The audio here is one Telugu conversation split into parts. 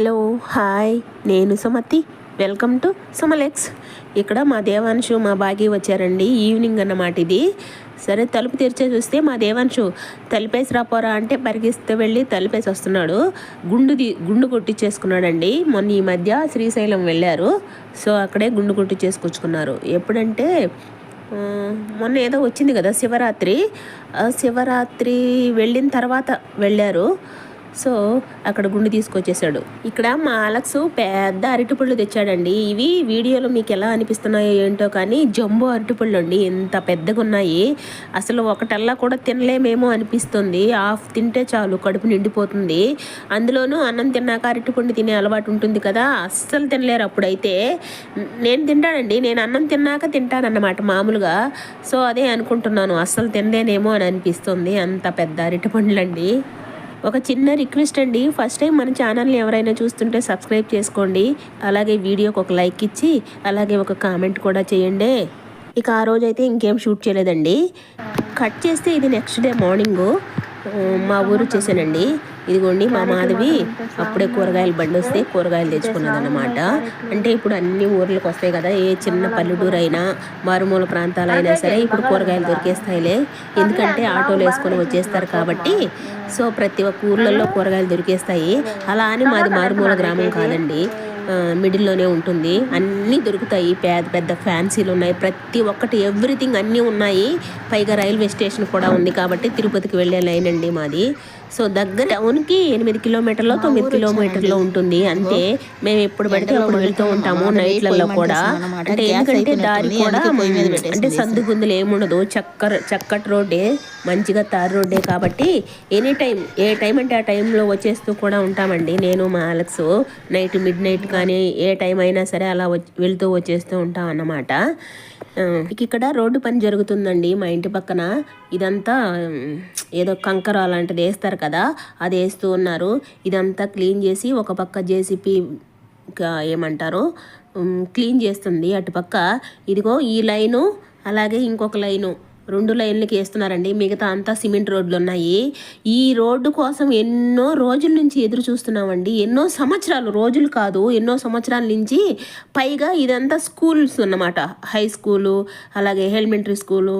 హలో హాయ్, నేను సుమతి. Welcome to సుమలెక్స్. ఇక్కడ మా దేవాంశు మా బాగి వచ్చారండి. ఈవినింగ్ అన్నమాట ఇది. సరే తలుపు తెరిచే చూస్తే మా దేవాంశు తలుపేసి రాపోరా అంటే పరిగిస్తే వెళ్ళి తలుపేసి వస్తున్నాడు. గుండు కొట్టించేసుకున్నాడండి. మొన్న ఈ మధ్య శ్రీశైలం వెళ్ళారు. సో అక్కడే గుండు కొట్టించేసుకొచ్చుకున్నారు. ఎప్పుడంటే మొన్న ఏదో వచ్చింది కదా శివరాత్రి వెళ్ళిన తర్వాత వెళ్ళారు. సో అక్కడ గుండు తీసుకొచ్చేసాడు. ఇక్కడ మా అలెక్స్ పెద్ద అరటిపళ్ళు తెచ్చాడండి. ఇవి వీడియోలో మీకు ఎలా అనిపిస్తున్నాయో ఏంటో కానీ జంబో అరటిపళ్ళు అండి. ఎంత పెద్దగా ఉన్నాయి. అసలు ఒకటల్లా కూడా తినలేమేమో అనిపిస్తుంది. హాఫ్ తింటే చాలు కడుపు నిండిపోతుంది. అందులోనూ అన్నం తిన్నాక అరటిపండు తినే అలవాటు ఉంటుంది కదా, అస్సలు తినలేరు. అప్పుడైతే నేను తింటానండి. నేను అన్నం తిన్నాక తింటానన్నమాట మామూలుగా. సో అదే అనుకుంటున్నాను, అస్సలు తినలేనేమో అని అనిపిస్తుంది. అంత పెద్ద అరటిపండ్లు అండి. ఒక చిన్న రిక్వెస్ట్ అండి, ఫస్ట్ టైం మన ఛానల్ని ఎవరైనా చూస్తుంటే సబ్స్క్రైబ్ చేసుకోండి. అలాగే వీడియోకి ఒక లైక్ ఇచ్చి అలాగే ఒక కామెంట్ కూడా చేయండి. ఇక ఆ రోజు అయితే ఇంకేం షూట్ చేయలేదండి. కట్ చేస్తే ఇది నెక్స్ట్ డే మార్నింగు మా ఊరు వచ్చేసానండి. ఇదిగోండి మా మాధవి అప్పుడే కూరగాయలు బండి వస్తే కూరగాయలు తెచ్చుకున్నదన్నమాట. అంటే ఇప్పుడు అన్ని ఊర్లకు వస్తాయి కదా, ఏ చిన్న పల్లెటూరు అయినా మారుమూల ప్రాంతాలైనా సరే ఇప్పుడు కూరగాయలు దొరికేస్తాయిలే. ఎందుకంటే ఆటోలు వేసుకొని వచ్చేస్తారు కాబట్టి. సో ప్రతి ఒక్క ఊర్లలో కూరగాయలు దొరికేస్తాయి. అలా అని మాది మారుమూల గ్రామం కాదండి, మిడిల్లోనే ఉంటుంది. అన్నీ దొరుకుతాయి. పెద్ద పెద్ద ఫ్యాన్సీలు ఉన్నాయి. ప్రతి ఒక్కటి ఎవ్రీథింగ్ అన్నీ ఉన్నాయి. పైగా రైల్వే స్టేషన్ కూడా ఉంది కాబట్టి తిరుపతికి వెళ్ళే లైన్ అండి మాది. సో దగ్గర టౌన్కి 8 కిలోమీటర్లో 9 కిలోమీటర్లో ఉంటుంది అంతే. మేము ఎప్పుడు పడితే అప్పుడు వెళ్తూ ఉంటాము నైట్లలో కూడా. అంటే ఎందుకంటే దారి కూడా అంటే సందు గుందులు ఏముండదు, చక్కటి రోడ్డే, మంచిగా తార్ రోడ్డే కాబట్టి ఎనీ టైం ఏ టైం అంటే ఆ టైంలో వచ్చేస్తూ కూడా ఉంటామండి. నేను మా అలెక్స్ నైట్ మిడ్ నైట్ కానీ ఏ టైం అయినా సరే అలా వెళ్తూ వచ్చేస్తూ ఉంటాం అన్నమాట. ఇక్కడ రోడ్డు పని జరుగుతుందండి మా ఇంటి పక్కన. ఇదంతా ఏదో కంకర అలాంటిది వేస్తారు కదా, అది వేస్తూ ఉన్నారు. ఇదంతా క్లీన్ చేసి ఒక పక్క జేసీపీ ఏమంటారు క్లీన్ చేస్తుంది. అటుపక్క ఇదిగో ఈ లైను అలాగే ఇంకొక లైను, 2 లైన్లకి వేస్తున్నారండి. మిగతా అంతా సిమెంట్ రోడ్లు ఉన్నాయి. ఈ రోడ్డు కోసం ఎన్నో రోజుల నుంచి ఎదురు చూస్తున్నామండి. ఎన్నో సంవత్సరాలు, రోజులు కాదు ఎన్నో సంవత్సరాల నుంచి. పైగా ఇదంతా స్కూల్స్ అన్నమాట. హై స్కూలు అలాగే ఎలిమెంటరీ స్కూలు,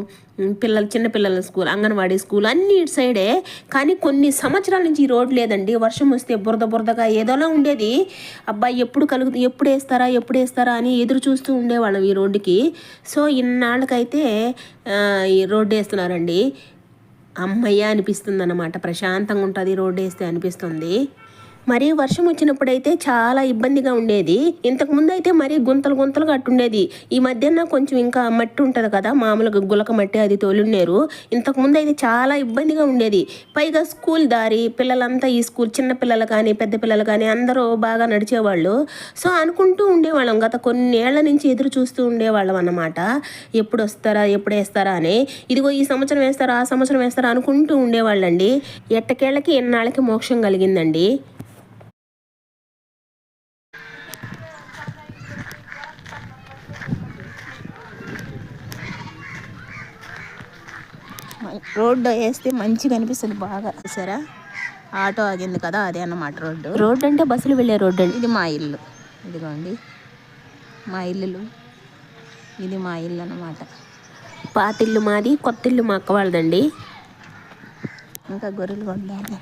చిన్నపిల్లల స్కూల్, అంగన్వాడీ స్కూల్ అన్ని ఇటు సైడే. కానీ కొన్ని సంవత్సరాల నుంచి ఈ రోడ్ లేదండి. వర్షం వస్తే బురదగా ఏదోలా ఉండేది. అబ్బాయి ఎప్పుడు వేస్తారా అని ఎదురు చూస్తూ ఉండేవాళ్ళం ఈ రోడ్డుకి. సో ఇన్నాళ్ళకైతే ఈ రోడ్డు వేస్తున్నారండి. అమ్మయ్య అనిపిస్తుంది అన్నమాట. ప్రశాంతంగా ఉంటుంది రోడ్డు వేస్తే అనిపిస్తుంది. మరీ వర్షం వచ్చినప్పుడైతే చాలా ఇబ్బందిగా ఉండేది. ఇంతకుముందు అయితే మరీ గుంతలు కట్టుండేది. ఈ మధ్యన కొంచెం ఇంకా మట్టి ఉంటుంది కదా, మామూలుగా గులక మట్టి, అది తోలున్నారు. ఇంతకుముందు అయితే చాలా ఇబ్బందిగా ఉండేది. పైగా స్కూల్ దారి, పిల్లలంతా ఈ స్కూల్, చిన్న పిల్లలు కానీ పెద్ద పిల్లలు కానీ అందరూ బాగా నడిచేవాళ్ళు. సో అనుకుంటూ ఉండేవాళ్ళం, గత కొన్ని ఏళ్ల నుంచి ఎదురు చూస్తూ ఉండేవాళ్ళం అన్నమాట. ఎప్పుడు వేస్తారా అని. ఇదిగో ఈ సంవత్సరం వేస్తారా ఆ సంవత్సరం వేస్తారా అనుకుంటూ ఉండేవాళ్ళండి. ఎట్టకేళ్ళకి ఎన్నాళ్ళకి మోక్షం కలిగిందండి. రోడ్డు వేస్తే మంచిగా అనిపిస్తుంది బాగా. సరే ఆటో ఆగింది కదా, అదే అన్నమాట రోడ్డు అంటే బస్సులు వెళ్ళే రోడ్డు అండి. ఇది మా ఇల్లు, ఇదిగోండి మా ఇల్లు, ఇది మా ఇల్లు అన్నమాట. పాతిల్లు మాది, కొత్త ఇల్లు మా అక్క వాళ్ళదండి. ఇంకా గొర్రెలు కొందాము.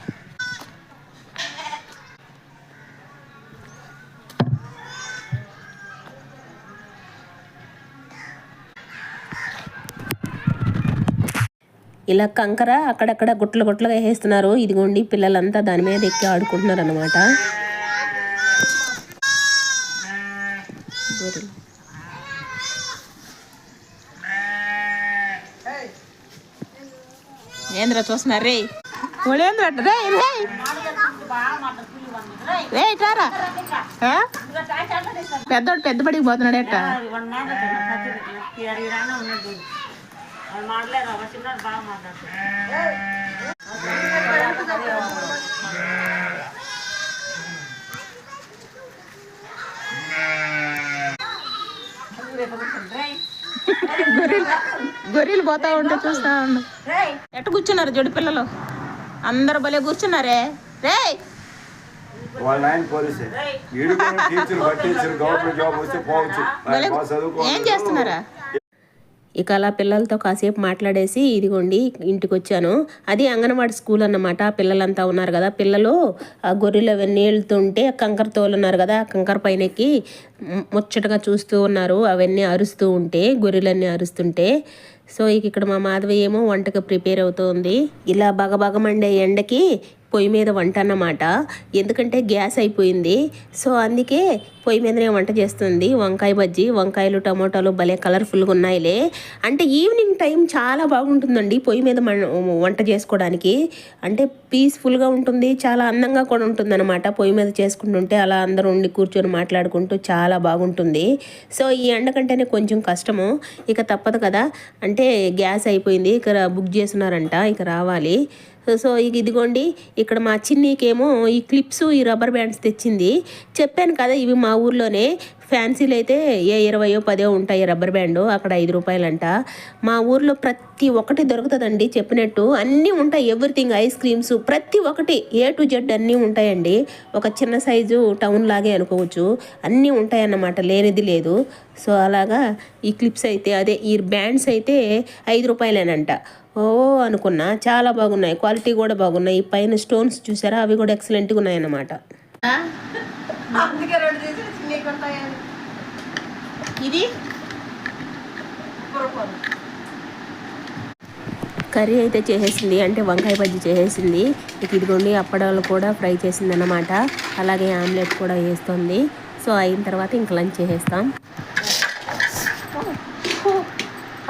ఇలా కంకర అక్కడక్కడ గుట్లుగా వేస్తున్నారు. ఇదిగోండి పిల్లలంతా దాని మీద ఎక్కి ఆడుకుంటున్నారు అన్నమాట. ఏంద్ర చూస్తున్నారు రే టారా పెద్దోడు పెద్ద బడికి పోతున్నాడు ఎట్ట. గొర్రెలు పోతా ఉంటే చూస్తా ఉండు. ఎట్ట కూర్చున్నారు జోడి పిల్లలు అందరు భలే కూర్చున్నారే. రే వాళ్ళ ఆయన పోలీసే వీడు కూడా టీచర్ టీచర్ గవర్నమెంట్ జాబ్ వస్తే పోవచ్చు ఆయన బాగా ఏం చదువుకోవాలి చేస్తున్నారా? ఇక అలా పిల్లలతో కాసేపు మాట్లాడేసి ఇదిగోండి ఇంటికి వచ్చాను. అది అంగన్వాడీ స్కూల్ అన్నమాట. పిల్లలంతా ఉన్నారు కదా, పిల్లలు ఆ గొర్రెలు అవన్నీ వెళ్తుంటే కంకర తోలున్నారు కదా, కంకర పైన ఎక్కి ముచ్చటగా చూస్తూ ఉన్నారు. అవన్నీ అరుస్తూ ఉంటే, గొర్రెలన్నీ అరుస్తుంటే. సో ఇక ఇక్కడ మా మాధవి ఏమో వంటకు ప్రిపేర్ అవుతుంది. ఇలా బగబగమండే ఎండకి పొయ్యి మీద వంట అన్నమాట. ఎందుకంటే గ్యాస్ అయిపోయింది, సో అందుకే పొయ్యి మీదనే వంట చేస్తుంది. వంకాయ బజ్జీ, వంకాయలు టమోటాలు భలే కలర్ఫుల్గా ఉన్నాయిలే. అంటే ఈవినింగ్ టైం చాలా బాగుంటుందండి పొయ్యి మీద వంట చేసుకోవడానికి. అంటే పీస్ఫుల్గా ఉంటుంది, చాలా అందంగా కూడా ఉంటుంది అనమాట. పొయ్యి మీద చేసుకుంటుంటే అలా అందరూ ఉండి కూర్చొని మాట్లాడుకుంటూ చాలా బాగుంటుంది. సో ఈ ఎండ కంటేనే కొంచెం కష్టము, ఇక తప్పదు కదా. అంటే గ్యాస్ అయిపోయింది, ఇక్కడ బుక్ చేస్తున్నారంట, ఇక రావాలి. సో ఇదిగోండి ఇక్కడ మా చిన్నీకేమో ఈ క్లిప్స్, ఈ రబ్బర్ బ్యాండ్స్ తెచ్చింది. చెప్పాను కదా ఇవి మా ఊర్లోనే ఫ్యాన్సీలు అయితే 20 10 ఉంటాయి రబ్బర్ బ్యాండు, అక్కడ 5 రూపాయలంట. మా ఊర్లో ప్రతి ఒక్కటి దొరుకుతుందండి, చెప్పినట్టు అన్నీ ఉంటాయి. ఎవ్రీథింగ్, ఐస్ క్రీమ్స్ ప్రతి ఒక్కటి A to Z అన్నీ ఉంటాయండి. ఒక చిన్న సైజు టౌన్ లాగే అనుకోవచ్చు, అన్నీ ఉంటాయన్నమాట, లేనిది లేదు. సో అలాగా ఈ క్లిప్స్ అయితే అదే ఈ బ్యాండ్స్ అయితే 5 రూపాయలేనంట. ఓ అనుకున్నా, చాలా బాగున్నాయి, క్వాలిటీ కూడా బాగున్నాయి. ఈ పైన స్టోన్స్ చూసారా, అవి కూడా ఎక్సలెంట్గా ఉన్నాయన్నమాట. ఇది కర్రీ అయితే చేసేసింది, అంటే వంకాయ బజ్జీ చేసేసింది. ఇక ఇదిగోండి అప్పడాలు కూడా ఫ్రై చేసింది అన్నమాట. అలాగే ఆమ్లెట్ కూడా వేస్తుంది. సో అయిన తర్వాత ఇంక లంచ్ చేసేస్తాం.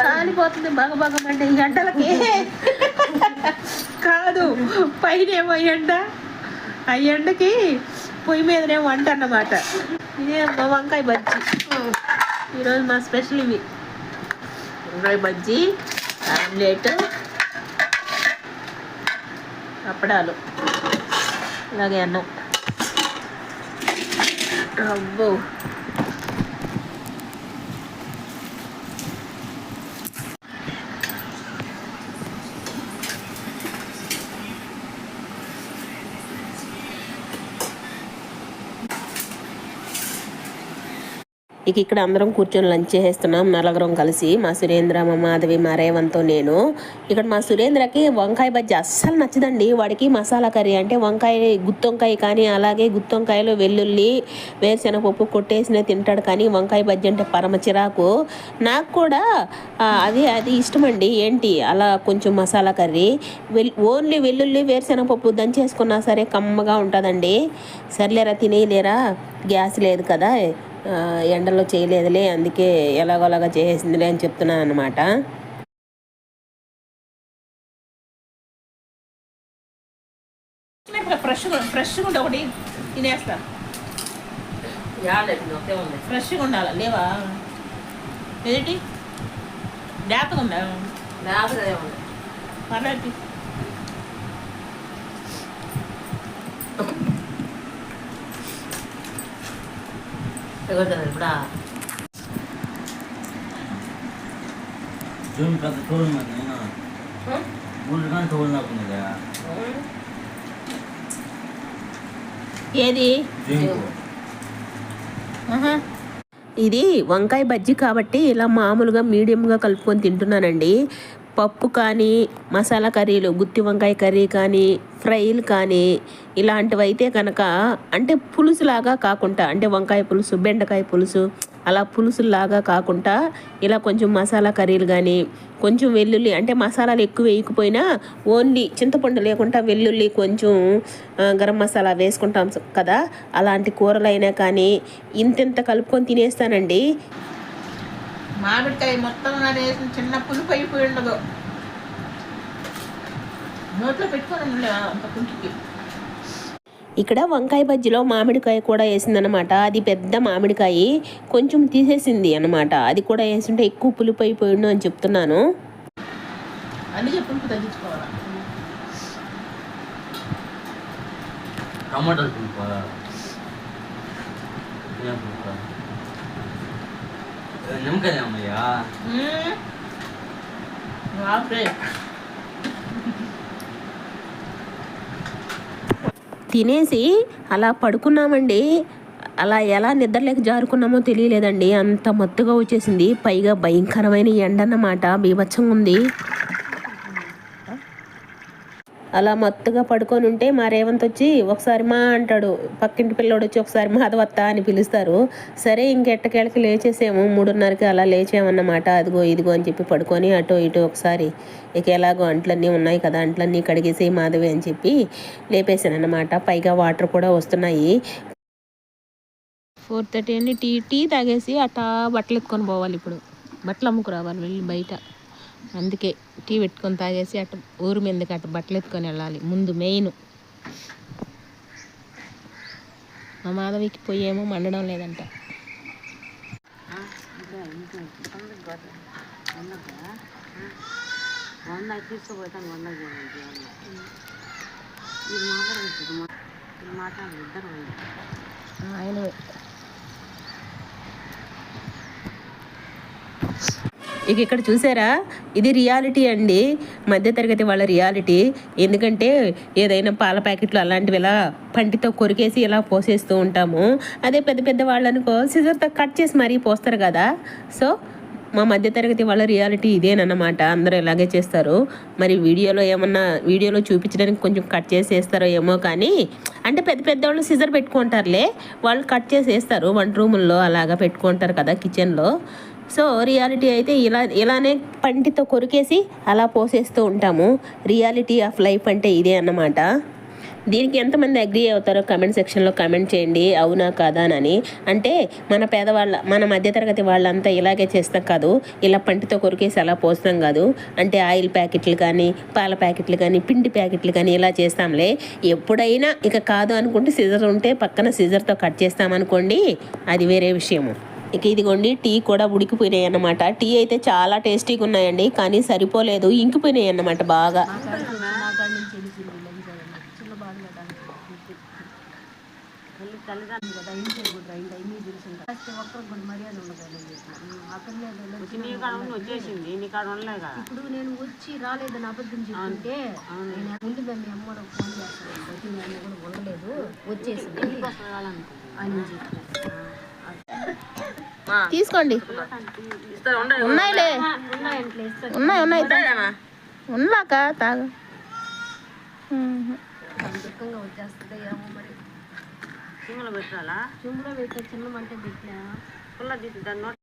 కాలిపోతుంది బాగా అంటే ఈ ఎండలకి. కాదు, పైన ఏమో ఎండ, ఆ ఎండకి పొయ్యి మీదనే వంట అన్నమాట. ఇదే మా వంకాయ బజ్జీ. ఈరోజు మా స్పెషల్ ఇవి వంకాయ బజ్జీ, ఆమ్లెట్, అప్పడాలు, అలాగే అన్నం. అబ్బో ఇక ఇక్కడ అందరం కూర్చొని లంచ్ చేసేస్తున్నాం నలుగురం కలిసి. మా సురేంద్ర, మా మాధవి, మా రేవంత్తో నేను. ఇక్కడ మా సురేంద్రకి వంకాయ బజ్జీ అస్సలు నచ్చదండి. వాడికి మసాలా కర్రీ అంటే వంకాయ, గుత్తొంకాయ కానీ అలాగే గుత్తొంకాయలో వెల్లుల్లి, వేరుశెనగపప్పు కొట్టేసినే తింటాడు, కానీ వంకాయ బజ్జీ అంటే పరమ చిరాకు. నాకు కూడా అది ఇష్టమండి. ఏంటి అలా కొంచెం మసాలా కర్రీ, ఓన్లీ వెల్లుల్లి వేరుశెనగపప్పు దంచేసుకున్నా సరే కమ్మగా ఉంటుందండి. సర్లేరా తినేయలేరా, గ్యాస్ లేదు కదా, ఎండలో చేయలేదులే, అందుకే ఎలాగోలాగా చేసేసిందిలే అని చెప్తున్నాను అనమాట. ఫ్రెష్గా ఉంటే ఒకటి తినేస్తా. ఫ్రెష్గా ఉండాలి, లేవా ఏంటి లేతగా ఉందా? పర్లేదు. ఏది ఇది వంకాయ బజ్జీ కాబట్టి ఇలా మామూలుగా మీడియంగా కలుపుకొని తింటున్నానండి. పప్పు కానీ, మసాలా కర్రీలు, గుత్తి వంకాయ కర్రీ కానీ, ఫ్రైలు కానీ ఇలాంటివి అయితే కనుక, అంటే పులుసులాగా కాకుండా, అంటే వంకాయ పులుసు, బెండకాయ పులుసు అలా పులుసులాగా కాకుండా ఇలా కొంచెం మసాలా కర్రీలు కానీ, కొంచెం వెల్లుల్లి, అంటే మసాలాలు ఎక్కువ వేయకపోయినా ఓన్లీ చింతపండు లేకుండా వెల్లుల్లి కొంచెం గరం మసాలా వేసుకుంటాం కదా, అలాంటి కూరలైనా కానీ ఇంత కలుపుకొని తినేస్తానండి. మామిడికాయ మొత్తం వేసిన చిన్న పులుపు అయిపోయి ఉండదు, నోట్లో పెట్టుకొని అంత పులుపుకి. ఇక్కడ వంకాయ బజ్జీలో మామిడికాయ కూడా వేసిందనమాట. అది పెద్ద మామిడికాయ కొంచెం తీసేసింది అనమాట. అది కూడా వేసింటే ఎక్కువ పులుపు అయిపోయిండు అని చెప్తున్నాను. అన్ని పులుపు తగ్గించుకోవాలి. టమాటాలు పులుపు నిమ్మకాయ అమ్మయ్యా. తినేసి అలా పడుకున్నామండి. అలా ఎలా నిద్రలేక జారుకున్నామో తెలియలేదండి. అంత మత్తుగా వచ్చేసింది. పైగా భయంకరమైన ఎండ అన్నమాట, బీభత్సంగా ఉంది. అలా మత్తుగా పడుకొని ఉంటే మా రేవంత్ వచ్చి ఒకసారి మా అంటాడు, పక్కింటి పిల్లోడు వచ్చి ఒకసారి మాధవత్త అని పిలుస్తారు. సరే ఇంకెట్టకేళ్ళకి లేచేసాము, 3:30కి అలా లేచామన్నమాట. అదిగో ఇదిగో అని చెప్పి పడుకొని అటు ఇటు ఒకసారి ఇక ఎలాగో అంట్లన్నీ ఉన్నాయి కదా, అంట్లన్నీ కడిగేసి మాధవి అని చెప్పి లేపేసాను అన్నమాట. పైగా వాటర్ కూడా వస్తున్నాయి. 4:30 అని టీ తాగేసి అట్టా బట్టలు ఎత్తుకొని పోవాలి. ఇప్పుడు బట్టలు అమ్ముకు రావాలి వెళ్ళి బయట. అందుకే టీ పెట్టుకొని తాగేసి అటు ఊరు మీదకి అటు బట్టలు ఎత్తుకొని వెళ్ళాలి. ముందు మెయిన్ మా మాధవికి పొయ్యేమో మండడం లేదంట. ఆయన ఇక ఇక్కడ చూసారా, ఇది రియాలిటీ అండి, మధ్యతరగతి వాళ్ళ రియాలిటీ. ఎందుకంటే ఏదైనా పాల ప్యాకెట్లు అలాంటివి ఇలా పంటితో కొరికేసి ఇలా పోసేస్తూ ఉంటాము. అదే పెద్ద పెద్ద వాళ్ళనుకో సిజర్తో కట్ చేసి మరీ పోస్తారు కదా. సో మా మధ్యతరగతి వాళ్ళ రియాలిటీ ఇదేనన్నమాట. అందరూ ఇలాగే చేస్తారు. మరి వీడియోలో చూపించడానికి కొంచెం కట్ చేసి వేస్తారో ఏమో, కానీ అంటే పెద్ద పెద్ద వాళ్ళు సిజర్ పెట్టుకుంటారులే, వాళ్ళు కట్ చేసి వేస్తారు. వంట రూముల్లో అలాగా పెట్టుకుంటారు కదా, కిచెన్లో. సో రియాలిటీ అయితే ఇలానే పంటితో కొరికేసి అలా పోసేస్తూ ఉంటాము. రియాలిటీ ఆఫ్ లైఫ్ అంటే ఇదే అన్నమాట. దీనికి ఎంతమంది అగ్రీ అవుతారో కమెంట్ సెక్షన్లో కమెంట్ చేయండి, అవునా కాదా అని. అంటే మన మధ్యతరగతి వాళ్ళంతా ఇలాగే చేస్తాం కాదు, ఇలా పంటితో కొరికేసి అలా పోస్తాం కాదు. అంటే ఆయిల్ ప్యాకెట్లు కానీ, పాల ప్యాకెట్లు కానీ, పిండి ప్యాకెట్లు కానీ ఇలా చేస్తాంలే. ఎప్పుడైనా ఇక కాదు అనుకుంటే సిజర్ ఉంటే పక్కన సిజర్తో కట్ చేస్తామనుకోండి, అది వేరే విషయము. ఇక ఇదిగోండి టీ కూడా ఉడికిపోయినాయి అన్నమాట. టీ అయితే చాలా టేస్టీగా ఉన్నాయండి, కానీ సరిపోలేదు, ఇంకిపోయినాయి అన్నమాట బాగా. ఇప్పుడు నేను వచ్చి రాలేదని అబద్ధం చెప్తుంటే ముందు మీ అమ్మ ఫోన్ చేస్తాను, కూడా ఉండలేదు, వచ్చేసింది అని చెప్పి. తీసుకోండి, ఉన్నాయిలే, ఉన్నాయి ఉన్నాక తాగు. దుఃఖంగా వచ్చేస్తుంది ఏమో మరి. చిమ్మలో పెట్టాలా? చిమ్మలో పెట్టా, చిన్నమంటే పెట్టినా పుల్ల తీసి దాన్ని.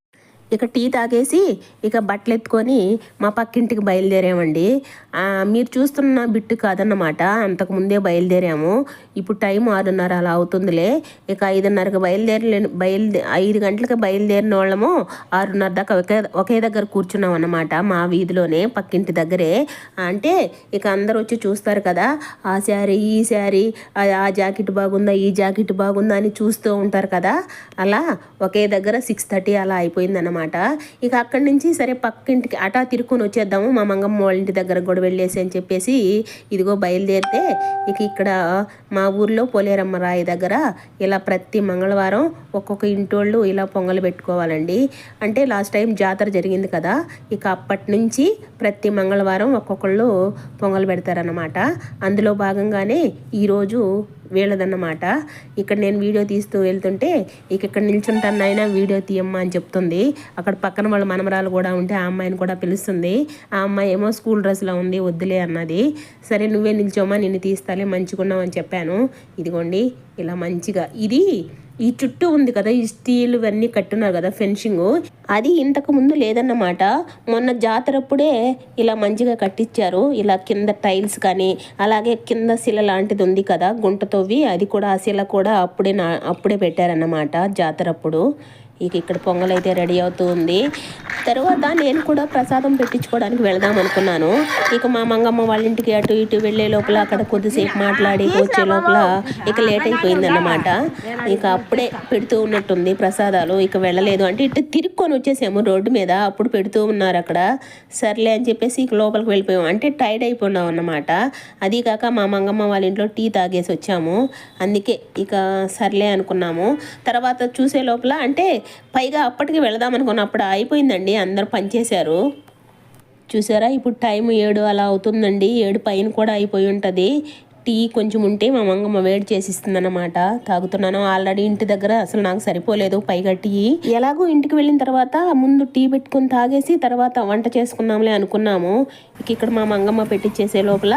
ఇక టీ తాగేసి ఇక బట్టలు ఎత్తుకొని మా పక్కింటికి బయలుదేరామండి. మీరు చూస్తున్న బిట్టు కాదన్నమాట, అంతకుముందే బయలుదేరాము. ఇప్పుడు టైం 6:30 అలా అవుతుందిలే. ఇక 5:30కి 5 గంటలకు బయలుదేరిన వాళ్ళము 6:30 దాకా ఒకే దగ్గర కూర్చున్నాం అన్నమాట, మా వీధిలోనే పక్కింటి దగ్గరే. అంటే ఇక అందరు వచ్చి చూస్తారు కదా, ఆ శారీ ఈ శారీ, ఆ జాకెట్ బాగుందా ఈ జాకెట్ బాగుందా అని చూస్తూ ఉంటారు కదా. అలా ఒకే దగ్గర 6:30 అలా అయిపోయిందన్నమాట. ఇక అక్కడి నుంచి సరే పక్కింటికి అటా తిరుక్కొని వచ్చేద్దాము, మా మంగమ్మ వాళ్ళ ఇంటి దగ్గర కూడా వెళ్ళేసి అని చెప్పేసి ఇదిగో బయలుదేరితే, ఇక ఇక్కడ మా ఊర్లో పోలేరమ్మ రాయి దగ్గర ఇలా ప్రతి మంగళవారం ఒక్కొక్క ఇంటోళ్ళు ఇలా పొంగలు పెట్టుకోవాలండి. అంటే లాస్ట్ టైం జాతర జరిగింది కదా, ఇక అప్పటి నుంచి ప్రతి మంగళవారం ఒక్కొక్కళ్ళు పొంగలు పెడతారన్నమాట. అందులో భాగంగానే ఈరోజు వీళ్ళదన్నమాట. ఇక్కడ నేను వీడియో తీస్తూ వెళ్తుంటే ఇక్కడ నిల్చుంటాను నాయన వీడియో తీయమ్మా అని చెప్తుంది. అక్కడ పక్కన వాళ్ళ మనమరాలు కూడా ఉంటే ఆ అమ్మాయిని కూడా పిలుస్తుంది. ఆ అమ్మాయి ఏమో స్కూల్ డ్రెస్లో ఉంది, వద్దులే అన్నది. సరే నువ్వే నిల్చోమా, నిన్ను తీస్తాలే, మంచిగున్నావు అని చెప్పాను. ఇదిగోండి ఇలా మంచిగా ఈ చుట్టూ ఉంది కదా, ఈ స్టీల్ ఇవన్నీ కట్టున్నారు కదా ఫెన్సింగ్, అది ఇంతకు ముందు లేదన్నమాట. మొన్న జాతరప్పుడే ఇలా మంచిగా కట్టించారు. ఇలా కింద టైల్స్ కానీ, అలాగే కింద శిల లాంటిది ఉంది కదా గుంటతోవి, అది కూడా ఆ శిల కూడా అప్పుడే పెట్టారన్నమాట జాతరప్పుడు. ఇక ఇక్కడ పొంగల్ అయితే రెడీ అవుతూ ఉంది. తర్వాత నేను కూడా ప్రసాదం పెట్టించుకోవడానికి వెళదాం అనుకున్నాను. ఇక మా మంగమ్మ వాళ్ళ ఇంటికి అటు ఇటు వెళ్ళే లోపల అక్కడ కొద్దిసేపు మాట్లాడి వచ్చే లోపల ఇక లేట్ అయిపోయిందన్నమాట. ఇక అప్పుడే పెడుతూ ఉన్నట్టుంది ప్రసాదాలు. ఇక వెళ్ళలేదు, అంటే ఇటు తిరుక్కొని వచ్చేసాము రోడ్డు మీద, అప్పుడు పెడుతూ ఉన్నారు అక్కడ. సర్లే అని చెప్పేసి ఇక లోపలికి వెళ్ళిపోయాము, అంటే టైర్డ్ అయిపోయినాం అన్నమాట. అది కాక మా మంగమ్మ వాళ్ళ ఇంట్లో టీ తాగేసి వచ్చాము, అందుకే ఇక సర్లే అనుకున్నాము. తర్వాత చూసే లోపల అంటే పైగా అప్పటికి వెళదాం అనుకున్నప్పుడు అయిపోయిందండి, అందరు పనిచేశారు. చూసారా ఇప్పుడు టైం 7 అలా అవుతుందండి, 7 పైన కూడా అయిపోయి ఉంటుంది. టీ కొంచెం ఉంటే మా మంగమ్మ వేడి చేసి ఇస్తుందన్నమాట. తాగుతున్నాను. ఆల్రెడీ ఇంటి దగ్గర అసలు నాకు సరిపోలేదు పైగా టీ. ఎలాగో ఇంటికి వెళ్ళిన తర్వాత ముందు టీ పెట్టుకుని తాగేసి తర్వాత వంట చేసుకున్నాంలే అనుకున్నాము. ఇక్కడ మా మంగమ్మ పెట్టించేసే లోపల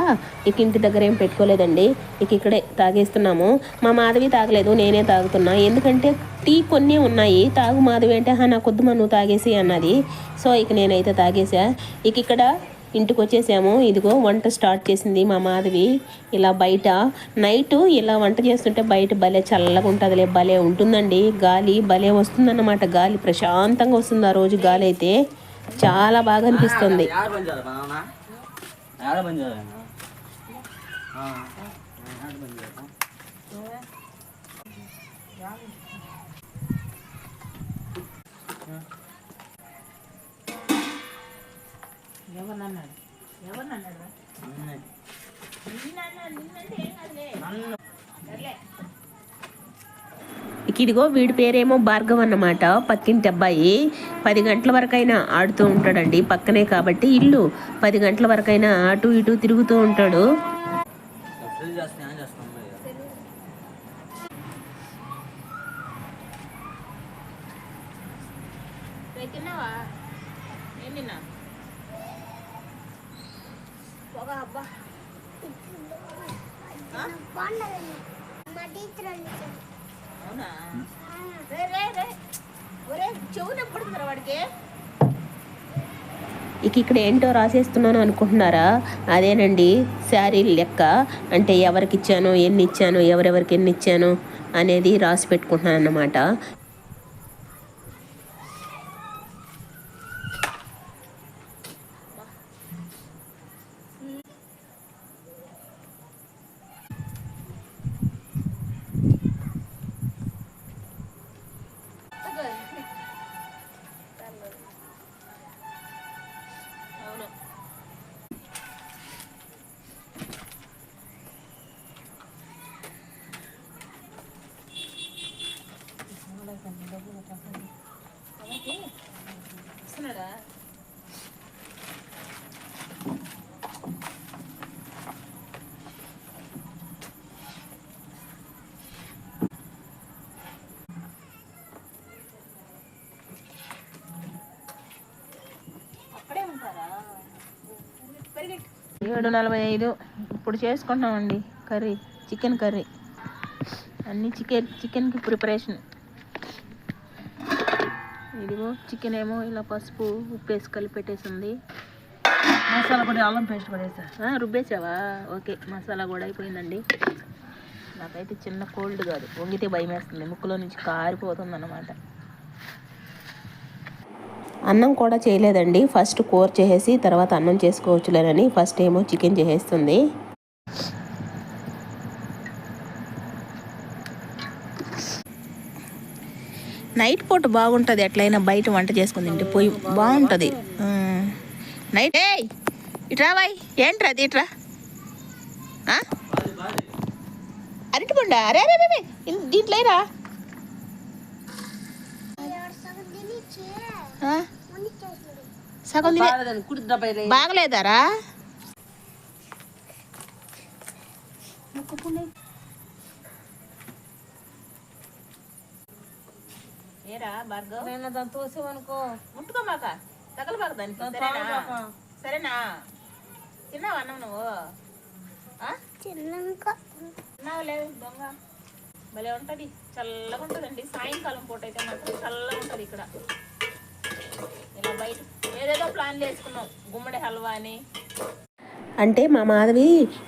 ఇంటి దగ్గర ఏం పెట్టుకోలేదండి. ఇక్కడే తాగేస్తున్నాము. మా మాధవి తాగలేదు, నేనే తాగుతున్నా. ఎందుకంటే టీ కొన్ని ఉన్నాయి. తాగు మాధవి అంటే నాకొద్దు నువ్వు తాగేసి అన్నది. సో నేనైతే తాగేసా. ఇక్కడ ఇంటికి వచ్చేసాము. ఇదిగో వంట స్టార్ట్ చేసింది మా మాధవి. ఇలా బయట నైట్ ఇలా వంట చేస్తుంటే బయట భలే చల్లగా ఉంటుందిలే, భలే ఉంటుందండి. గాలి భలే వస్తుందన్నమాట. గాలి ప్రశాంతంగా వస్తుంది ఆ రోజు. గాలి అయితే చాలా బాగా అనిపిస్తుంది. ఇదిగో వీడి పేరేమో భార్గవ్ అన్నమాట. పక్కింటి అబ్బాయి 10 గంటల వరకైనా ఆడుతూ ఉంటాడండి. పక్కనే కాబట్టి ఇల్లు 10 గంటల వరకైనా అటు ఇటు తిరుగుతూ ఉంటాడు. ఇక్కడ ఏంటో రాసేస్తున్నాను అనుకుంటున్నారా? అదేనండి శారీ లెక్క. అంటే ఎవరికి ఇచ్చాను, ఎన్ని ఇచ్చాను, ఎవరెవరికి ఎన్ని ఇచ్చాను అనేది రాసి పెట్టుకుంటున్నాను అన్నమాట. ఏడు 45 ఇప్పుడు చేసుకుంటున్నామండి కర్రీ, చికెన్ కర్రీ. అన్నీ చికెన్కి ప్రిపరేషన్. ఇదిగో చికెన్ ఏమో ఇలా పసుపు ఉప్పు వేసి కలిపి పెట్టేసింది. మసాలా కూడా అల్లం పేస్ట్ పడేసా. రుబ్బేసావా? ఓకే, మసాలా కూడా అయిపోయిందండి. నాకైతే చిన్న కోల్డ్ కాదు, వంగితే భయం వేస్తుంది, ముక్కులో నుంచి కారిపోతుంది అన్నమాట. అన్నం కూడా చేయలేదండి. ఫస్ట్ కూర చేసేసి తర్వాత అన్నం చేసుకోవచ్చులేనని ఫస్ట్ ఏమో చికెన్ చేసేస్తుంది. నైట్ పూట బాగుంటుంది ఎట్లయినా బయట వంట చేసుకుని తింటే పోయి బాగుంటుంది నైట్. ఇట్రా బాయ్, ఏంట్రా అది? ఇట్రా అరటిపండా? అరే అరే అరే దీంట్లో రా. సగం బాగలేదారా? ఏరా భార్గవ్, నేను దాన్ని తోసేవనుకో, ముట్టుకోమాక, తగలబాక దానికి. సరేనా? సరేనా? తిన్నావా అన్నం నువ్వు? తిన్నావులే దొంగ. భలే ఉంటుంది, చల్లగా ఉంటుందండి. సాయంకాలం పూట అయితే మాత్రం చల్లగా ఉంటుంది ఇక్కడ. ఇలా బయట ఏదేదో ప్లాన్లు వేసుకున్నాం, గుమ్మడి హల్వా అని. అంటే మా మాధవి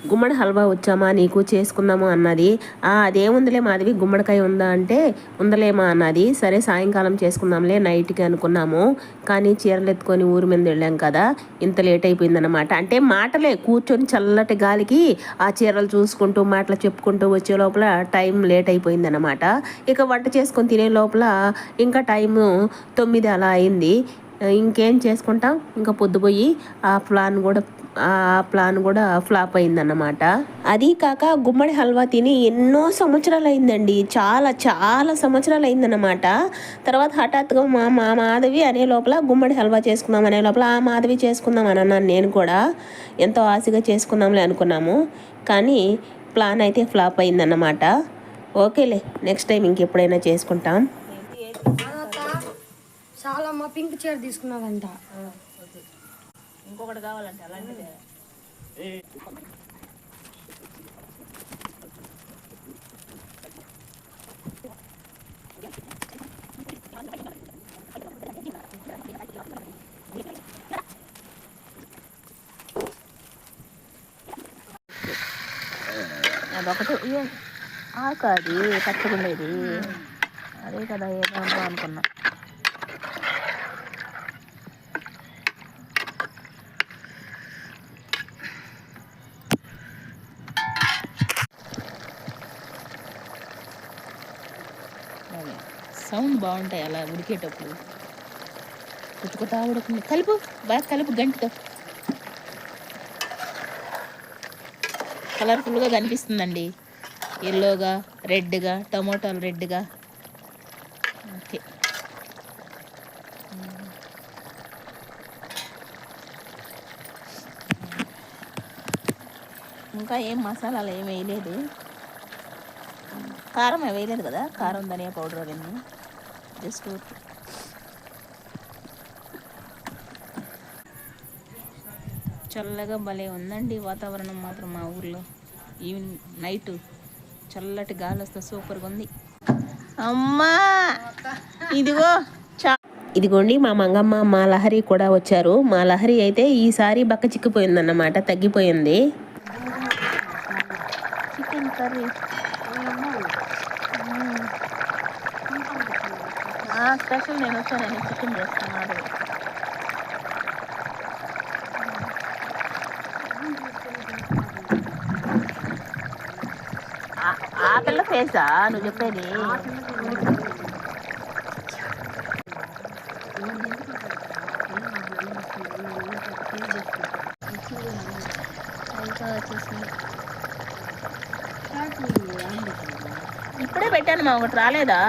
గుమ్మడి హల్వా వచ్చామా నీకు చేసుకుందాము అన్నది. అదేముందిలే మాధవి, గుమ్మడికాయ ఉందా అంటే ఉందలేమా అన్నది. సరే సాయంకాలం చేసుకుందాంలే నైట్కి అనుకున్నాము. కానీ చీరలు ఎత్తుకొని ఊరి మీద వెళ్ళాం కదా, ఇంత లేట్ అయిపోయిందన్నమాట. అంటే మాటలే కూర్చొని చల్లటి గాలికి ఆ చీరలు చూసుకుంటూ మాటలు చెప్పుకుంటూ వచ్చే లోపల టైం లేట్ అయిపోయిందన్నమాట. ఇక వంట చేసుకొని తినే లోపల ఇంకా టైము 9 అలా అయింది. ఇంకేం చేసుకుంటాం, ఇంకా పొద్దుపోయి ఆ ప్లాన్ కూడా ఫ్లాప్ అయిందన్నమాట. అది కాక గుమ్మడి హల్వా తిని ఎన్నో సంవత్సరాలు అయిందండి, చాలా చాలా సంవత్సరాలు అయిందన్నమాట. తర్వాత హఠాత్తుగా మా మాధవి అనే లోపల గుమ్మడి హల్వా చేసుకుందాం అనే లోపల ఆ మాధవి చేసుకుందాం అని అన్నాను. నేను కూడా ఎంతో ఆశగా చేసుకుందాంలే అనుకున్నాము. కానీ ప్లాన్ అయితే ఫ్లాప్ అయిందన్నమాట. ఓకేలే, నెక్స్ట్ టైం ఇంకెప్పుడైనా చేసుకుంటాం. చాలా మా పింక్ చీర తీసుకున్నాడంట. ఇంకొకటి కావాలంటే అలాంటిదే. అదొకటి ఆకు, అది పచ్చగుండేది అదే కదా, ఏదో అనుకున్నా. సౌండ్ బాగుంటాయి అలా ఉడికేటప్పుడు. కుట్టుకుతా ఉడుకుంది. కలుపు, బాగా కలుపు గంటితో. కలర్ఫుల్గా కనిపిస్తుందండి, ఎల్లోగా రెడ్గా, టమోటాలు రెడ్గా. ఓకే, ఇంకా ఏం మసాలాలు ఏం వేయలేదు. కారం వేయలేదు కదా, కారం ధనియా పౌడర్ అవన్నీ జస్ట్ చల్లగా భలే ఉందండి వాతావరణం మాత్రం మా ఊర్లో. ఈవినింగ్ నైట్ చల్లటి గాలి వస్తే సూపర్గా ఉంది. అమ్మా ఇదిగో ఇదిగోండి మా మంగమ్మ, మా లహరి కూడా వచ్చారు. మా లహరి అయితే ఈసారి బక్క చిక్కిపోయిందన్నమాట, తగ్గిపోయింది. చికెన్ కర్రీ స్పెషల్, నేను వచ్చానని చికెన్ చేస్తున్నాడు. ఆ పిల్ల ఫేసా నువ్వు చెప్పేది? ఇప్పుడే పెట్టాను మా, ఒకటి రాలేదా?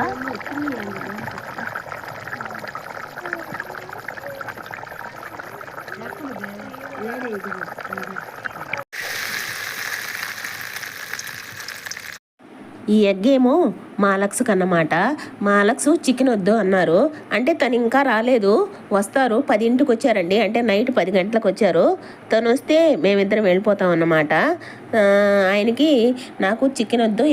ఈ ఎగ్ ఏమో మాలక్స్కి అన్నమాట. మాలక్స్ చికెన్ వద్దు అన్నారు. అంటే తను ఇంకా రాలేదు, వస్తారు. 10ంటికి వచ్చారండి, అంటే నైట్ 10 గంటలకు వచ్చారు. తను వస్తే మేమిద్దరం వెళ్ళిపోతాం అన్నమాట. ఆయనకి నాకు చికెన్ వద్దు,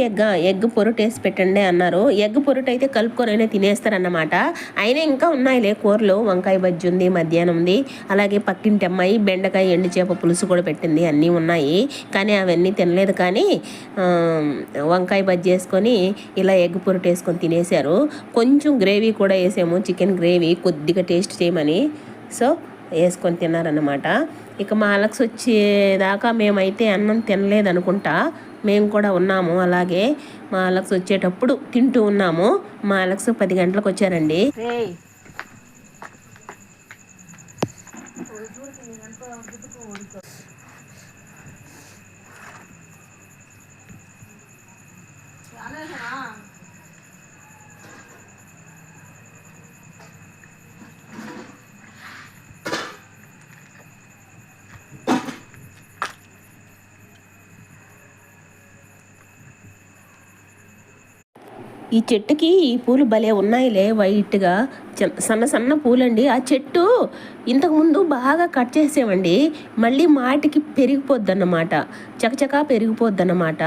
ఎగ్ పొరుటు వేసి పెట్టండి అన్నారు. ఎగ్ పొరుటు అయితే కలుపుకొని అయినా తినేస్తారన్నమాట. అయినా ఇంకా ఉన్నాయిలే కూరలు, వంకాయ బజ్జి ఉంది, మధ్యాహ్నం ఉంది, అలాగే పక్కింటి అమ్మాయి బెండకాయ ఎండు చేప పులుసు కూడా పెట్టింది, అన్నీ ఉన్నాయి. కానీ అవన్నీ తినలేదు. కానీ వంకాయ బజ్జి వేసుకొని ఇలా ఎగ్ పొరుటు వేసుకొని తినేశారు. కొంచెం గ్రేవీ కూడా వేసాము, చికెన్ గ్రేవీ కొద్దిగా టేస్ట్ చేయమని. సో వేసుకొని తిన్నారన్నమాట. ఇక మా అలక్స్ వచ్చేదాకా మేమైతే అన్నం తినలేదనుకుంటా, మేము కూడా ఉన్నాము అలాగే. మా అలక్స్ వచ్చేటప్పుడు తింటూ ఉన్నాము. మా అలక్స్ 10 గంటలకు వచ్చారండి. ఈ చెట్టుకి ఈ పూలు భలే ఉన్నాయిలే, వైట్గా సన్న సన్న పూలండి. ఆ చెట్టు ఇంతకుముందు బాగా కట్ చేసామండి, మళ్ళీ మాటికి పెరిగిపోద్ది అన్నమాట, చకచకా పెరిగిపోద్ది అన్నమాట.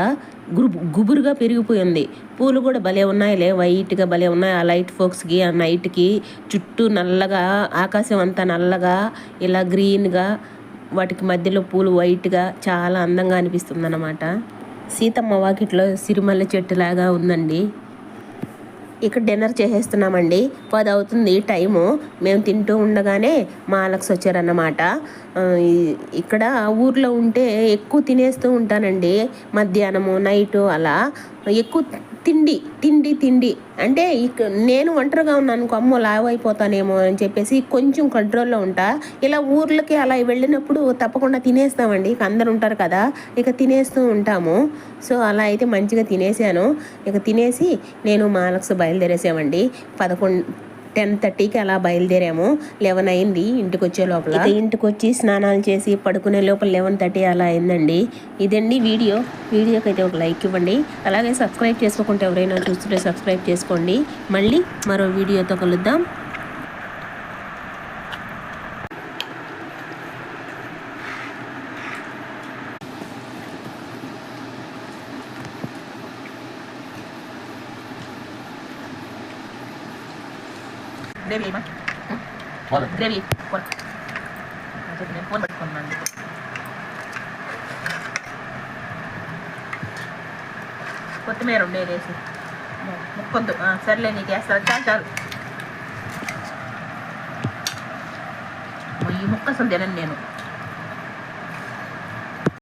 గుబురుగా పెరిగిపోయింది. పూలు కూడా భలే ఉన్నాయిలే, వైట్గా భలే ఉన్నాయి. ఆ లైట్ ఫోక్స్కి, ఆ నైట్కి చుట్టూ నల్లగా, ఆకాశం అంతా నల్లగా ఇలా గ్రీన్గా, వాటికి మధ్యలో పూలు వైట్గా చాలా అందంగా అనిపిస్తుంది అన్నమాట. సీతమ్మ వాకిట్లో సిరిమల్లె చెట్టు లాగా ఉందండి. ఇక్కడ డిన్నర్ చేసేస్తున్నామండి. 10 అవుతుంది టైము. మేము తింటూ ఉండగానే మా అలక్స్ వచ్చారన్నమాట. ఇక్కడ ఊర్లో ఉంటే ఎక్కువ తినేస్తూ ఉంటానండి, మధ్యాహ్నము నైటు అలా ఎక్కువ తిండి అంటే నేను ఒంటరిగా ఉన్నాను, అమ్మో లావు అయిపోతానేమో అని చెప్పేసి కొంచెం కంట్రోల్లో ఉంటా. ఇలా ఊర్లకి అలా వెళ్ళినప్పుడు తప్పకుండా తినేస్తామండి, ఇక అందరు ఉంటారు కదా, ఇక తినేస్తూ ఉంటాము. సో అలా అయితే మంచిగా తినేసాను. ఇక తినేసి నేను మా అలక్స్ బయలుదేరేసామండి. 10:30కి అలా బయలుదేరాము. 11 అయింది ఇంటికి వచ్చే లోపల. ఇంటికి వచ్చి స్నానాలు చేసి పడుకునే లోపల 11:30 అలా అయిందండి. ఇదండి వీడియోకి అయితే ఒక లైక్ ఇవ్వండి. అలాగే సబ్స్క్రైబ్ చేసుకోకుంటే ఎవరైనా చూస్తుంటే సబ్స్క్రైబ్ చేసుకోండి. మళ్ళీ మరో వీడియోతో కలుద్దాం. గ్రేవీ ఏమా గ్రేవీ ఫోన్ నేను ఫోన్ పట్టుకున్నాను. కొత్తిమీర ఉండేసి ముక్కొద్దు. సర్లే నీకు వేస్తారు. చాలు ఈ ముక్క అసలు తినను నేను.